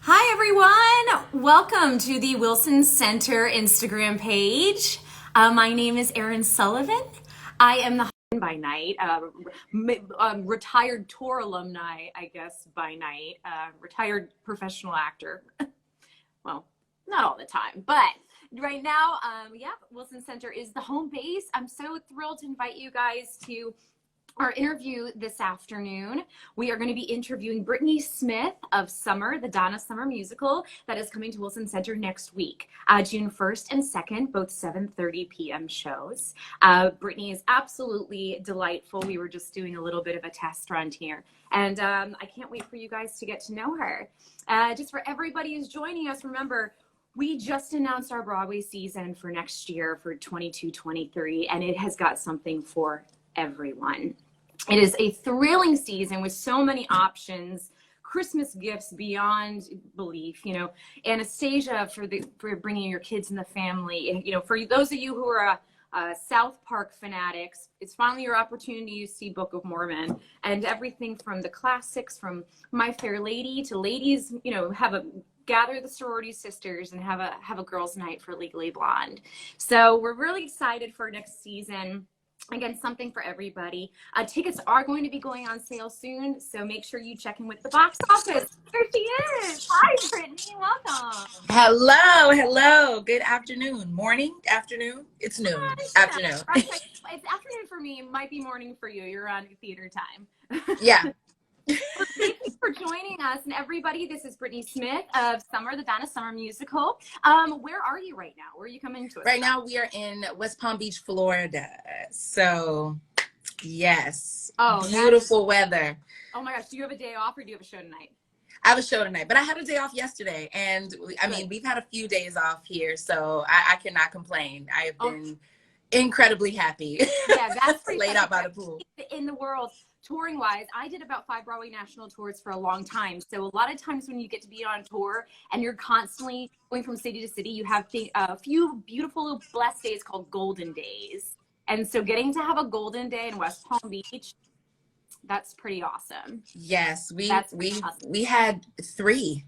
Hi, everyone. Welcome to the Wilson Center Instagram page. My name is Erin Sullivan. I am the by night, retired tour alumni, I guess, by night, retired professional actor. Well, not all the time, but right now, yeah, Wilson Center is the home base. I'm so thrilled to invite you guys to our interview this afternoon. We are going to be interviewing Brittny Smith of Summer, the Donna Summer Musical, that is coming to Wilson Center next week, June 1st and 2nd, both 7:30 p.m. shows. Brittny is absolutely delightful. We were just doing a little bit of a test run here, and I can't wait for you guys to get to know her. Just for everybody who's joining us, remember, we just announced our Broadway season for next year for 22-23, and it has got something for everyone. It is a thrilling season with so many options, Christmas gifts beyond belief, you know, Anastasia for bringing your kids in the family. You know, for those of you who are South Park fanatics, it's finally your opportunity to see Book of Mormon, and everything from the classics, from My Fair Lady to ladies, you know, gather the sorority sisters and have a girls' night for Legally Blonde. So we're really excited for next season. Again, something for everybody. Tickets are going to be going on sale soon, so make sure you check in with the box office. Here she is. Hi, Brittny. Welcome. Hello. Good afternoon. Morning, afternoon. It's noon. Afternoon. It's afternoon for me. It might be morning for you. You're on theater time. Yeah. Well, thank you for joining us, and everybody. This is Brittny Smith of Summer, the Donna Summer Musical. Where are you right now? Where are you coming to us? Right now we are in West Palm Beach, Florida. So, yes. Oh, beautiful weather. Oh my gosh. Do you have a day off or do you have a show tonight? I have a show tonight, but I had a day off yesterday, and we've had a few days off here, so I cannot complain. I have been incredibly happy. Yeah, that's laid out by the pool. In the world. Touring wise, I did about 5 Broadway national tours for a long time. So a lot of times when you get to be on tour and you're constantly going from city to city, you have a few beautiful blessed days called golden days. And so getting to have a golden day in West Palm Beach, that's pretty awesome. Yes, we had 3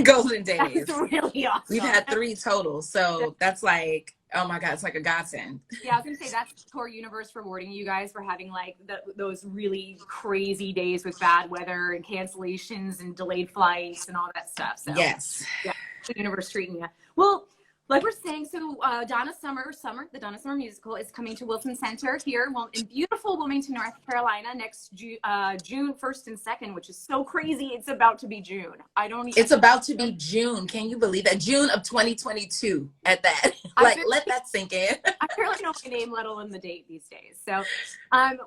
golden days. That's really awesome. We've had 3 total. So that's like, oh my God, it's like a godsend. Yeah, I was gonna say that's tour universe rewarding you guys for having like those really crazy days with bad weather and cancellations and delayed flights and all that stuff. So yes, yeah, the universe treating you well. Like we're saying, so Donna Summer, the Donna Summer Musical is coming to Wilson Center here, well, in beautiful Wilmington, North Carolina, next June 1st and 2nd, which is so crazy. It's about to be June. It's about to be June. Can you believe that? June of 2022 at that. Like, let that sink in. I barely know my name, let alone the date these days. So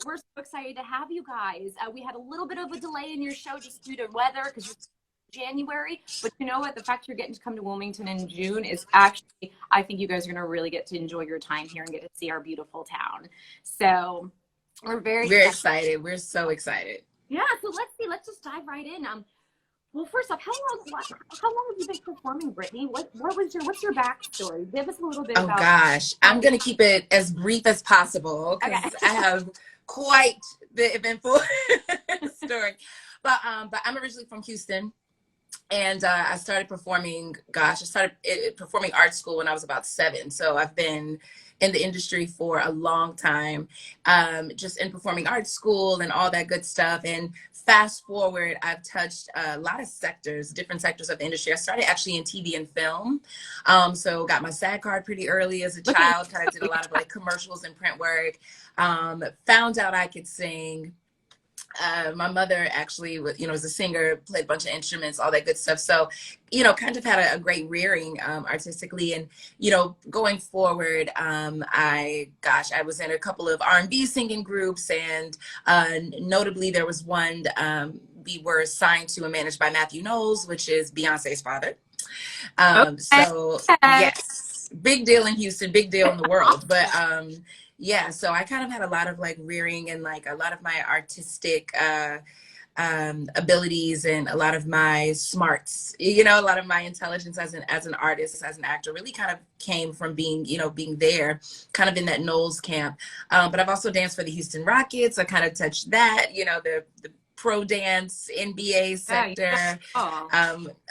we're so excited to have you guys. We had a little bit of a delay in your show just due to weather because you're January, but you know what, the fact you're getting to come to Wilmington in June is actually, I think you guys are going to really get to enjoy your time here and get to see our beautiful town. So we're very excited. We're so excited. Yeah, so let's just dive right in. Well, first off, how long have you been performing, Brittny? What's your backstory? Give us a little bit about. Oh gosh, I'm gonna keep it as brief as possible because I have quite the eventful story. But I'm originally from Houston. And I started performing, performing art school when I was about 7. So I've been in the industry for a long time, just in performing arts school and all that good stuff. And fast forward, I've touched a lot of sectors, different sectors of the industry. I started actually in TV and film. So got my SAG card pretty early as a child, kind of did a lot of like commercials and print work, found out I could sing. My mother actually, was a singer, played a bunch of instruments, all that good stuff. So, kind of had a great rearing artistically. And, going forward, I was in a couple of R&B singing groups, and notably there was one we were signed to and managed by Matthew Knowles, which is Beyonce's father. So, yes, big deal in Houston, big deal in the world. But yeah, so I kind of had a lot of like rearing and like a lot of my artistic abilities and a lot of my smarts, a lot of my intelligence as an artist, as an actor really kind of came from being there kind of in that Knowles camp. But I've also danced for the Houston Rockets. I kind of touched that, the pro dance, NBA sector.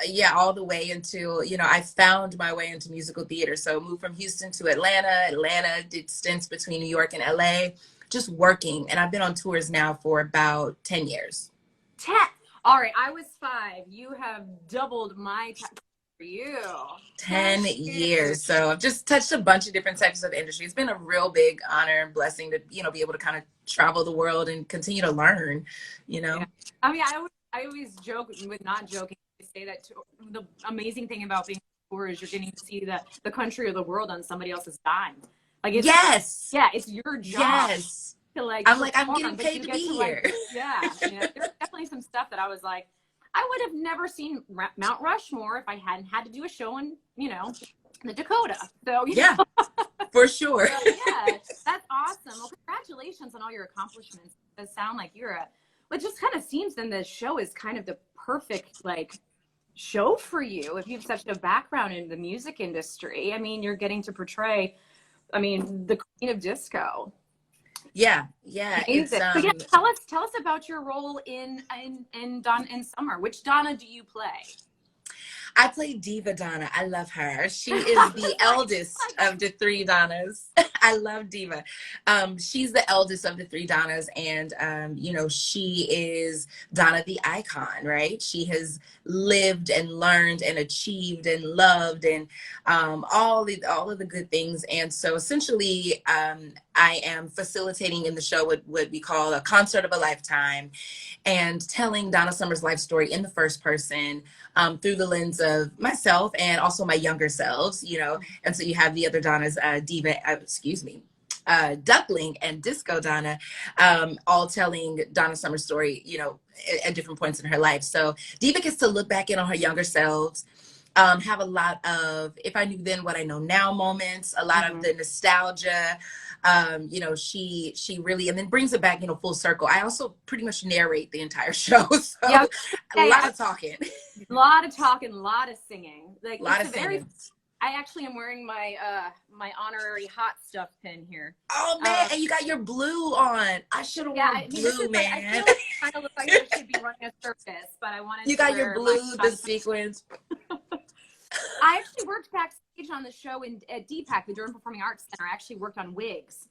Yeah, all the way into, you know, I found my way into musical theater. So moved from Houston to Atlanta, did stints between New York and LA, just working. And I've been on tours now for about 10 years. 10. All right, I was 5. You have doubled my time for you. 10 years. So I've just touched a bunch of different sectors of the industry. It's been a real big honor and blessing to, you know, be able to kind of travel the world and continue to learn, you know. Yeah. I mean, I always joke with not joking to say that the amazing thing about being on tour is you're getting to see the country or the world on somebody else's dime. Like, it's, yes. Yeah, it's your job. Yes. To, like, I'm like, I'm getting paid to be here. Like, yeah, there's definitely some stuff that I was like, I would have never seen Mount Rushmore if I hadn't had to do a show in, you know, the Dakota. So yeah, for sure. So, yeah, that's awesome. Well, congratulations on all your accomplishments. It does sound like you're it just kind of seems then the show is kind of the perfect, like, show for you if you have such a background in the music industry. I mean, you're getting to portray, I mean, the queen of disco. Yeah. It's, so yeah, tell us about your role in Donna and Summer. Which Donna do you play? I play Diva Donna. I love her. She is the eldest of the 3 Donnas. I love Diva. She's the eldest of the 3 Donnas, and you know, she is Donna the icon, right? She has lived and learned and achieved and loved and all of the good things. And so essentially, I am facilitating in the show what we call a concert of a lifetime, and telling Donna Summer's life story in the first person through the lens of myself and also my younger selves, you know. And so you have the other Donnas, Duckling and Disco Donna, all telling Donna Summer's story, you know, at different points in her life. So Diva gets to look back in on her younger selves, have a lot of if I knew then what I know now moments, a lot of the nostalgia. You know, she really, and then brings it back, you know, full circle. I also pretty much narrate the entire show. So yeah, a lot of talking. A lot of talking, a lot of singing. Like, a lot of singing. I actually am wearing my my honorary hot stuff pin here. Oh man, and you got your blue on. I should have worn blue, man. I feel like it kind of looks like I should be running a circus, but I wanted you to got your blue, the sequins. I actually worked backstage on the show at DPAC, the Durham Performing Arts Center. I actually worked on wigs.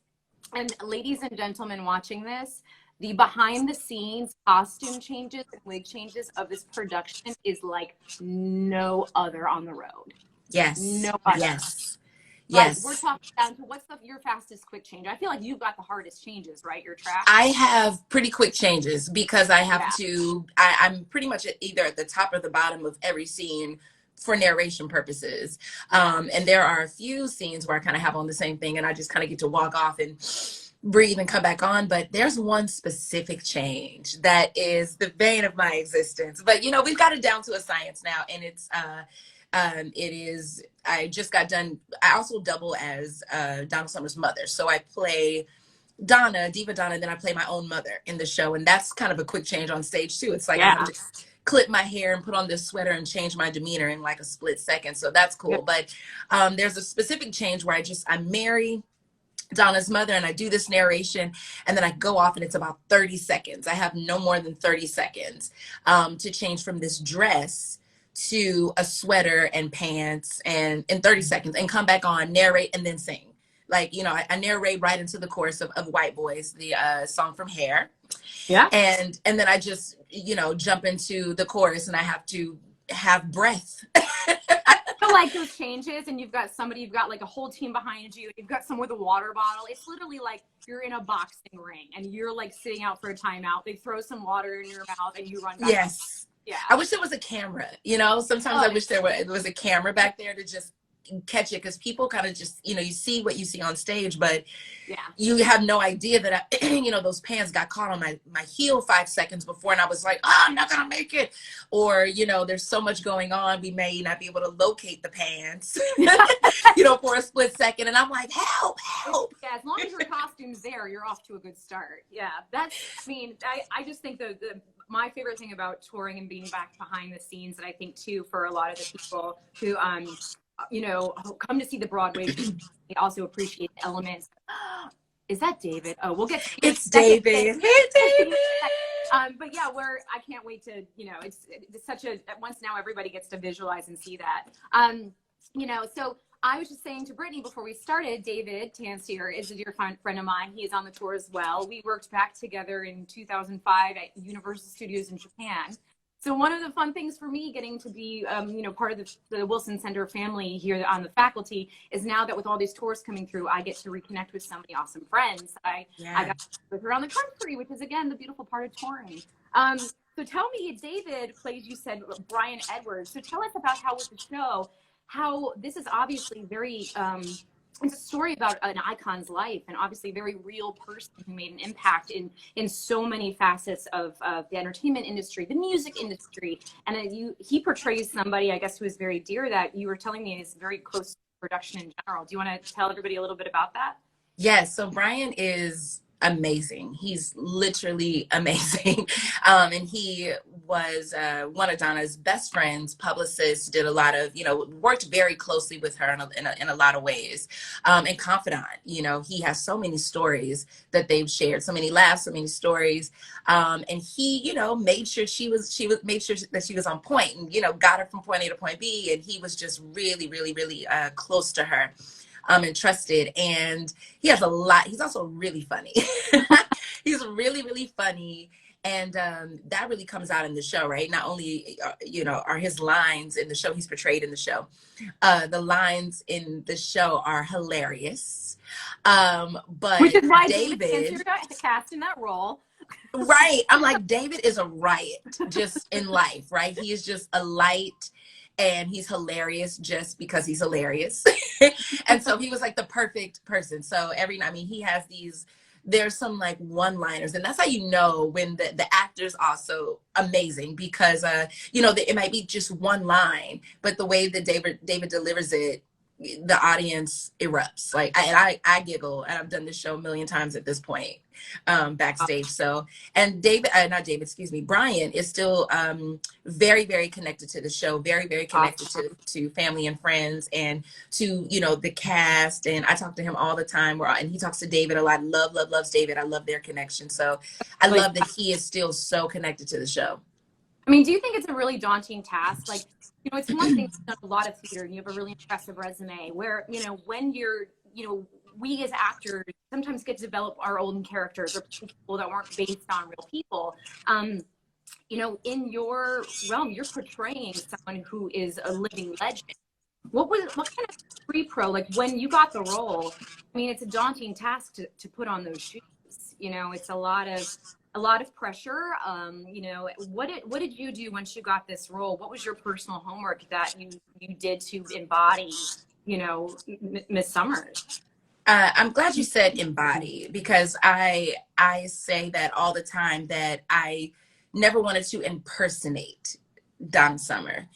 And ladies and gentlemen watching this, the behind the scenes costume changes and wig changes of this production is like no other on the road. Yes. No other. Yes. Like, yes. We're talking down to what's your fastest quick change? I feel like you've got the hardest changes, right? Your track. I have pretty quick changes because I have to, I'm pretty much either at the top or the bottom of every scene for narration purposes. And there are a few scenes where I kind of have on the same thing and I just kind of get to walk off and breathe and come back on. But there's one specific change that is the vein of my existence. But, you know, we've got it down to a science now. And it's, it is, I just got done. I also double as Donna Summer's mother. So I play Donna, Diva Donna, and then I play my own mother in the show. And that's kind of a quick change on stage too. It's like I have to clip my hair and put on this sweater and change my demeanor in like a split second. So that's cool. But there's a specific change where I marry Donna's mother and I do this narration and then I go off and it's about 30 seconds. I have no more than 30 seconds to change from this dress to a sweater and pants and in 30 seconds and come back on, narrate, and then sing. Like, you know, I narrate right into the chorus of White Boys, the song from Hair. Yeah. And then I just, you know, jump into the chorus and I have to have breath. I feel like those changes and you've got like a whole team behind you. You've got someone with a water bottle. It's literally like you're in a boxing ring and you're like sitting out for a timeout. They throw some water in your mouth and you run back. Yes. Yeah. I wish there was a camera, you know, sometimes I wish there was a camera back there to just catch it because people kind of just, you know, you see what you see on stage, but you have no idea that you know, those pants got caught on my heel 5 seconds before and I was like, oh, I'm not gonna make it. Or, you know, there's so much going on, we may not be able to locate the pants you know, for a split second, and I'm like, help. Yeah, as long as your costume's there, you're off to a good start. Yeah, that's, I mean, I just think my favorite thing about touring and being back behind the scenes, and I think too for a lot of the people who you know, come to see the Broadway, they also appreciate the elements. Is that David? Oh, we'll get to it's David. Hey, David. But yeah, I can't wait to, it's such a, once now everybody gets to visualize and see that. So I was just saying to Brittny before we started, David Tansier is a dear friend of mine. He is on the tour as well. We worked back together in 2005 at Universal Studios in Japan. So one of the fun things for me getting to be, part of the Wilson Center family here on the faculty is now that with all these tours coming through, I get to reconnect with so many awesome friends. I got to with around the country, which is, again, the beautiful part of touring. So tell me, David plays, you said, Brian Edwards. So tell us about how with the show, how this is obviously very, it's a story about an icon's life and obviously a very real person who made an impact in so many facets of the entertainment industry, the music industry. And he portrays somebody, I guess, who is very dear that you were telling me is very close to production in general. Do you want to tell everybody a little bit about that? Yes. So Brian is amazing. He's literally amazing. And he was one of Donna's best friends, publicist, did a lot of, worked very closely with her in a lot of ways, and confidant. He has so many stories that they've shared, so many laughs, so many stories. And he, made sure made sure that she was on point and, got her from point A to point B. And he was just really, really, really close to her. And trusted, and he has a lot. He's also really funny. He's really, really funny, and that really comes out in the show, right? Not only are his lines in the show, he's portrayed in the show. The lines in the show are hilarious, but which is why David cast in that role. Right, I'm like, David is a riot just in life, right? He is just a light. And he's hilarious just because he's hilarious. And so he was like the perfect person. So he has there's some like one-liners, and that's how you know when the actor's also amazing, because it might be just one line, but the way that David delivers it, the audience erupts. Like I giggle, and I've done this show a million times at this point, backstage. So, and Brian is still very, very connected to the show, very, very connected to family and friends, and to the cast. And I talk to him all the time, and he talks to David a lot. Loves David. I love their connection. So I love that he is still so connected to the show. I mean, do you think it's a really daunting task? Like, it's one thing to do a lot of theater and you have a really impressive resume where, when you're, we as actors sometimes get to develop our own characters or people that weren't based on real people. In your realm, you're portraying someone who is a living legend. What kind of pre-pro, like when you got the role, I mean, it's a daunting task to put on those shoes. It's a lot of pressure. What did you do once you got this role? What was your personal homework that you did to embody, Miss Summers? I'm glad you said embody, because I say that all the time, that I never wanted to impersonate Donna Summer.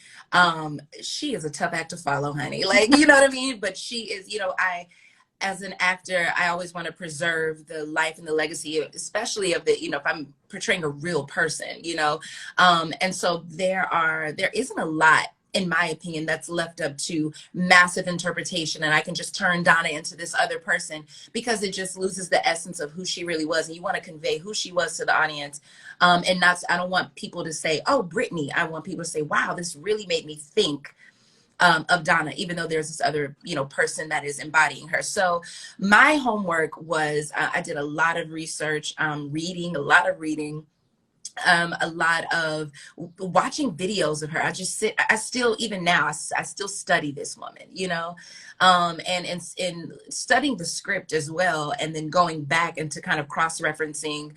She is a tough act to follow, honey. Like, you know what I mean? But she is, as an actor, I always want to preserve the life and the legacy, especially of the, if I'm portraying a real person, and so there isn't a lot, in my opinion, that's left up to massive interpretation, and I can just turn Donna into this other person, because it just loses the essence of who she really was. And you want to convey who she was to the audience, and I don't want people to say, oh, Brittny. I want people to say, wow, this really made me think of Donna, even though there's this other, person that is embodying her. So my homework was, I did a lot of research, a lot of reading, a lot of watching videos of her. I still, even now, I still study this woman, and in studying the script as well, and then going back into kind of cross-referencing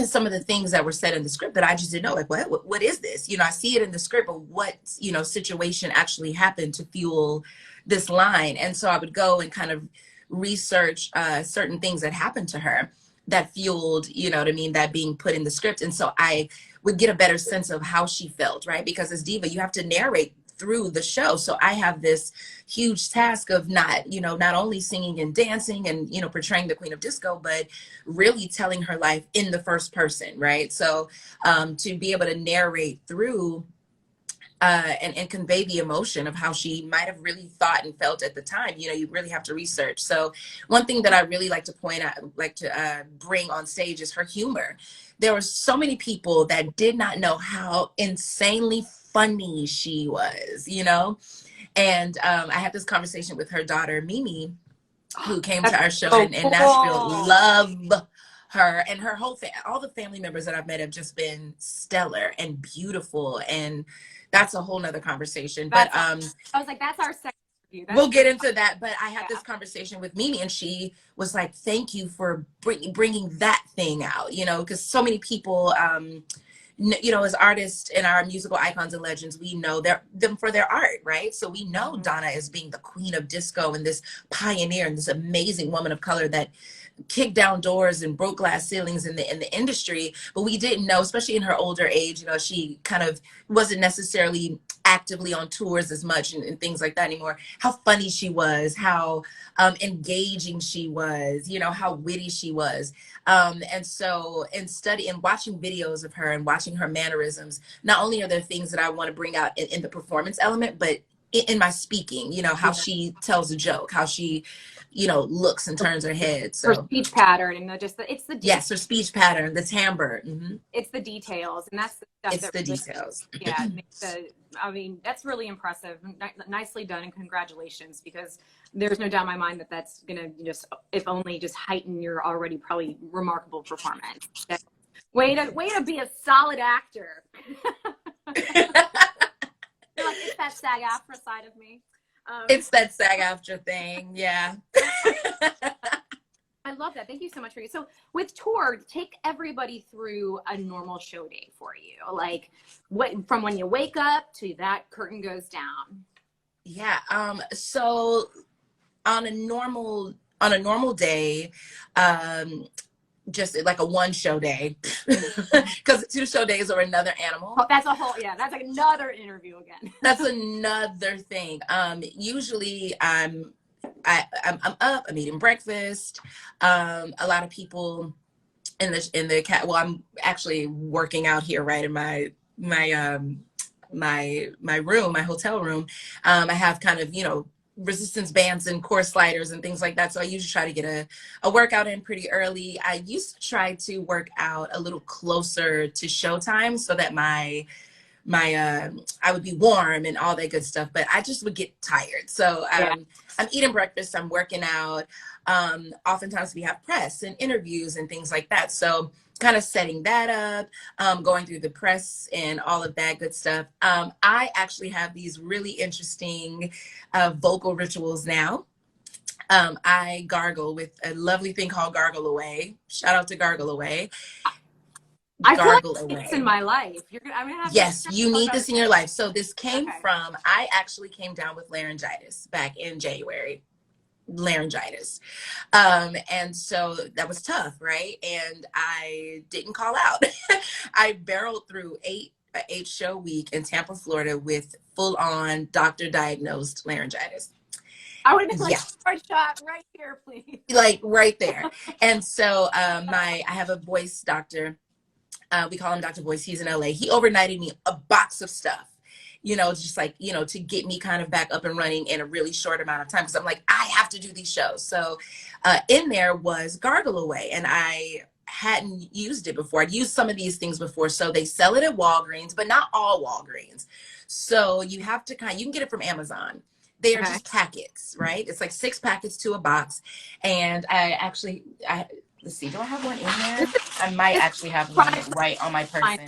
some of the things that were said in the script that I just didn't know, like, what is this? I see it in the script, but what, situation actually happened to fuel this line? And so I would go and kind of research certain things that happened to her that fueled, that being put in the script. And so I would get a better sense of how she felt, right? Because as Diva, you have to narrate through the show. So I have this huge task of not only singing and dancing and, portraying the Queen of Disco, but really telling her life in the first person, right? So to be able to narrate through and convey the emotion of how she might have really thought and felt at the time. You know, you really have to research. So one thing that I really like to point out, like to bring on stage, is her humor. There were so many people that did not know how insanely funny she was, you know? And I had this conversation with her daughter, Mimi, who came to our show so in cool. Nashville. Love her, and her whole all the family members that I've met have just been stellar and beautiful, and that's a whole nother conversation. But I was like, that's our second review. We'll get into that. But I had this conversation with Mimi, and she was like, thank you for bringing that thing out, you know, because so many people, you know, as artists and our musical icons and legends, we know them for their art, right? So we know Donna as being the queen of disco and this pioneer and this amazing woman of color that kicked down doors and broke glass ceilings in the industry. But we didn't know, especially in her older age, you know, she kind of wasn't necessarily actively on tours as much and things like that anymore, how funny she was, how engaging she was, you know, how witty she was. And so in watching videos of her and watching her mannerisms, not only are there things that I want to bring out in the performance element, but in my speaking, you know, how she tells a joke, how she, you know, looks and turns her head. So her speech pattern, and it's the yes, her speech pattern, the timbre. It's the details, and that's the stuff. It's the details. Yeah, I mean, that's really impressive. Nicely done, and congratulations, because there's no doubt in my mind that that's gonna just, if only, just heighten your already probably remarkable performance. So, way to be a solid actor. Like, it's that SAG-AFTRA side of me. It's that SAG-AFTRA thing, yeah. I love that. Thank you so much for you. So with tour, take everybody through a normal show day for you. Like, from when you wake up to that curtain goes down. Yeah. So on a normal day, just like a one show day, because 2 show days are another animal. Oh, that's like another interview again. That's another thing. Usually I'm up, I'm eating breakfast. A lot of people well, I'm actually working out here right in my room, my hotel room. I have kind of, you know, resistance bands and core sliders and things like that. So I usually try to get a workout in pretty early. I used to try to work out a little closer to showtime so that I would be warm and all that good stuff, but I just would get tired. So I'm eating breakfast, I'm working out. Oftentimes we have press and interviews and things like that. So kind of setting that up, going through the press and all of that good stuff. I actually have these really interesting vocal rituals now. I gargle with a lovely thing called Gargle Away. Shout out to Gargle Away. I feel like it's in my life. I'm gonna have yes, you need this in your life. So this came from, I actually came down with laryngitis back in January. Laryngitis. And so that was tough, right? And I didn't call out. I barreled through an 8-show week in Tampa, Florida with full-on doctor-diagnosed laryngitis. I would have been like, shot right here, please. Like right there. And so I have a voice doctor. We call him Dr. Voice. He's in LA. He overnighted me a box of stuff, you know, just like, you know, to get me kind of back up and running in a really short amount of time. Because I'm like, I have to do these shows. So in there was Gargle Away. And I hadn't used it before. I'd used some of these things before. So they sell it at Walgreens, but not all Walgreens. So you have to you can get it from Amazon. They are just packets, right? It's like 6 packets to a box. And let's see, do I have one in there? I might actually have one right on my person.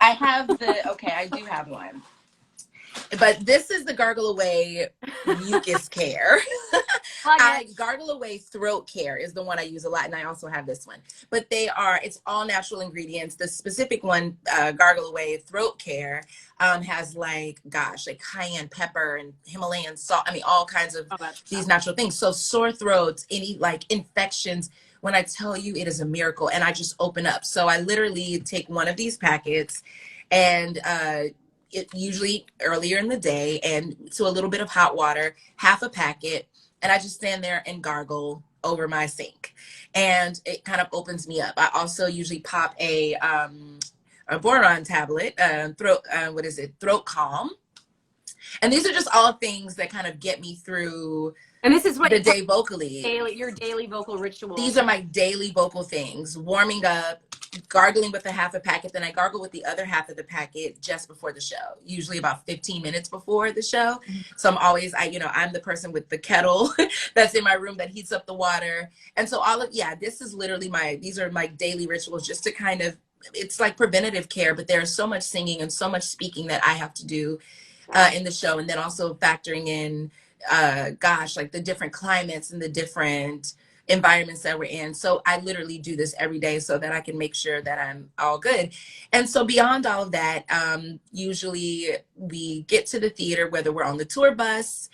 I have I do have one. But this is the Gargle Away mucus care. Gargle Away throat care is the one I use a lot, and I also have this one. But it's all natural ingredients. The specific one, Gargle Away throat care, has like cayenne pepper and Himalayan salt. I mean, all kinds of these natural things. So sore throats, any like infections, when I tell you, it is a miracle, and I just open up. So I literally take one of these packets, and it usually earlier in the day, and to a little bit of hot water, half a packet, and I just stand there and gargle over my sink, and it kind of opens me up. I also usually pop a a boron tablet, throat calm. And these are just all things that kind of get me through and this is what the day vocally. Your daily vocal ritual. These are my daily vocal things: warming up, gargling with a half a packet, then I gargle with the other half of the packet just before the show, usually about 15 minutes before the show. So I'm always, I'm the person with the kettle that's in my room that heats up the water. And so this is literally these are my daily rituals, just to kind of, it's like preventative care, but there's so much singing and so much speaking that I have to do in the show. And then also factoring in, like the different climates and the different environments that we're in. So I literally do this every day so that I can make sure that I'm all good. And so beyond all of that, usually we get to the theater, whether we're on the tour bus,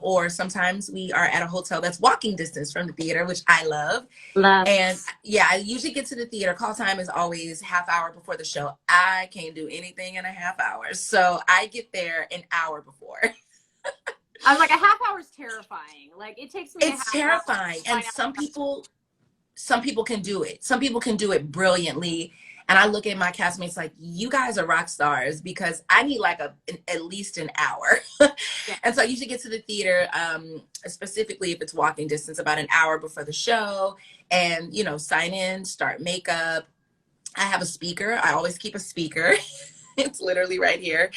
or sometimes we are at a hotel that's walking distance from the theater, which I love. And yeah, I usually get to the theater. Call time is always half hour before the show. I can't do anything in a half hour. So I get there an hour before. I was like, a half hour is terrifying. Like, it takes me. It's terrifying, and some people can do it. Some people can do it brilliantly, and I look at my castmates like, you guys are rock stars, because I need like at least an hour. Yeah. And so I usually get to the theater, specifically if it's walking distance, about an hour before the show, and sign in, start makeup. I have a speaker. I always keep a speaker. It's literally right here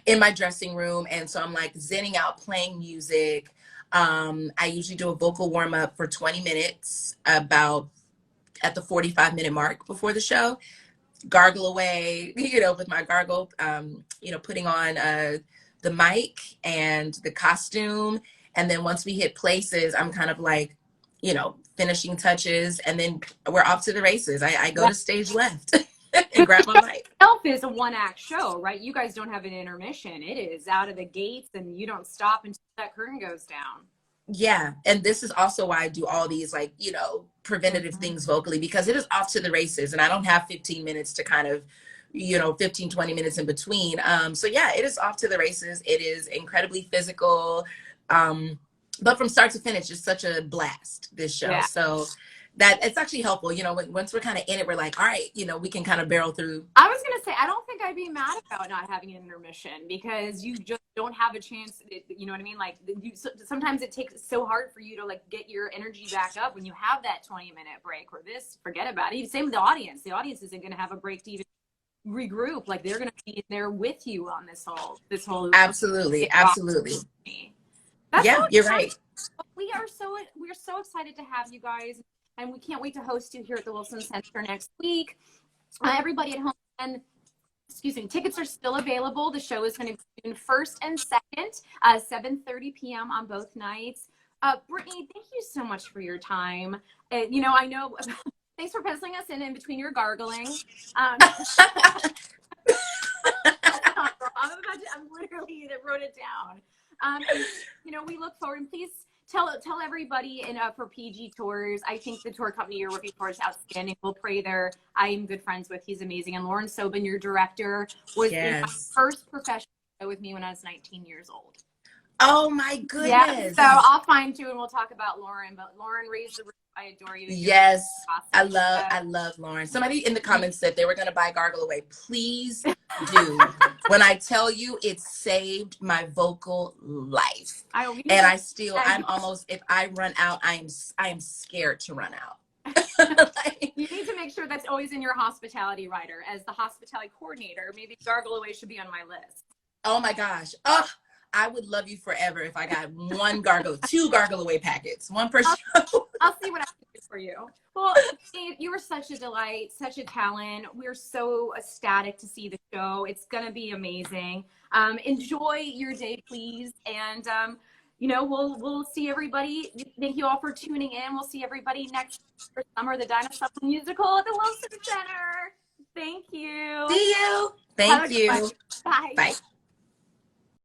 in my dressing room. And so I'm like zenning out, playing music. I usually do a vocal warm up for 20 minutes, about at the 45-minute mark before the show. Gargle away, with my gargle, putting on the mic and the costume. And then once we hit places, I'm kind of like, finishing touches. And then we're off to the races. I go to stage left. And grab my mic. Itself is a one-act show, right? You guys don't have an intermission. It is out of the gates, and you don't stop until that curtain goes down. Yeah, and this is also why I do all these preventative things vocally, because it is off to the races, and I don't have 15 minutes to kind of 15, 20 minutes in between. So yeah, it is off to the races. It is incredibly physical, but from start to finish, it's such a blast, this show. Yeah. So that it's actually helpful, once we're kind of in it, we're like, all right, we can kind of barrel through. I was going to say, I don't think I'd be mad about not having an intermission, because you just don't have a chance, you know what I mean? Like, sometimes it takes so hard for you to like get your energy back up when you have that 20-minute break, or this, forget about it. Same with the audience. The audience isn't going to have a break to even regroup. Like, they're going to be there with you on this whole. Absolutely. Yeah, you're right. We're so excited to have you guys. And we can't wait to host you here at the Wilson Center next week. Everybody at home, and tickets are still available. The show is going to be June 1st and 2nd, 7:30 p.m. on both nights. Brittny, thank you so much for your time. I know, thanks for penciling us in between your gargling. I'm literally wrote it down. We look forward, and please tell everybody for PG Tours. I think the tour company you're working for is outstanding. We'll pray there. I am good friends with. He's amazing. And Lauren Sobin, your director, was in my first professional show with me when I was 19 years old. Oh my goodness. Yeah, so I'll find you and we'll talk about Lauren. But Lauren raised the roof. I adore you. Yes, awesome. I love Lauren. Somebody in the comments said they were going to buy Gargle Away. Please do. When I tell you, it saved my vocal life. I'm almost, if I run out, I am scared to run out. You need to make sure that's always in your hospitality rider. As the hospitality coordinator, maybe Gargle Away should be on my list. Oh my gosh. Oh, I would love you forever if I got two Gargle Away packets, one per show. I'll see what I can do for you. Well, Steve, you were such a delight, such a talent. We're so ecstatic to see the show. It's going to be amazing. Enjoy your day, please. And, we'll see everybody. Thank you all for tuning in. We'll see everybody next summer, the Donna Summer Musical at the Wilson Center. Thank you. See you. Thank you. Bye. Bye.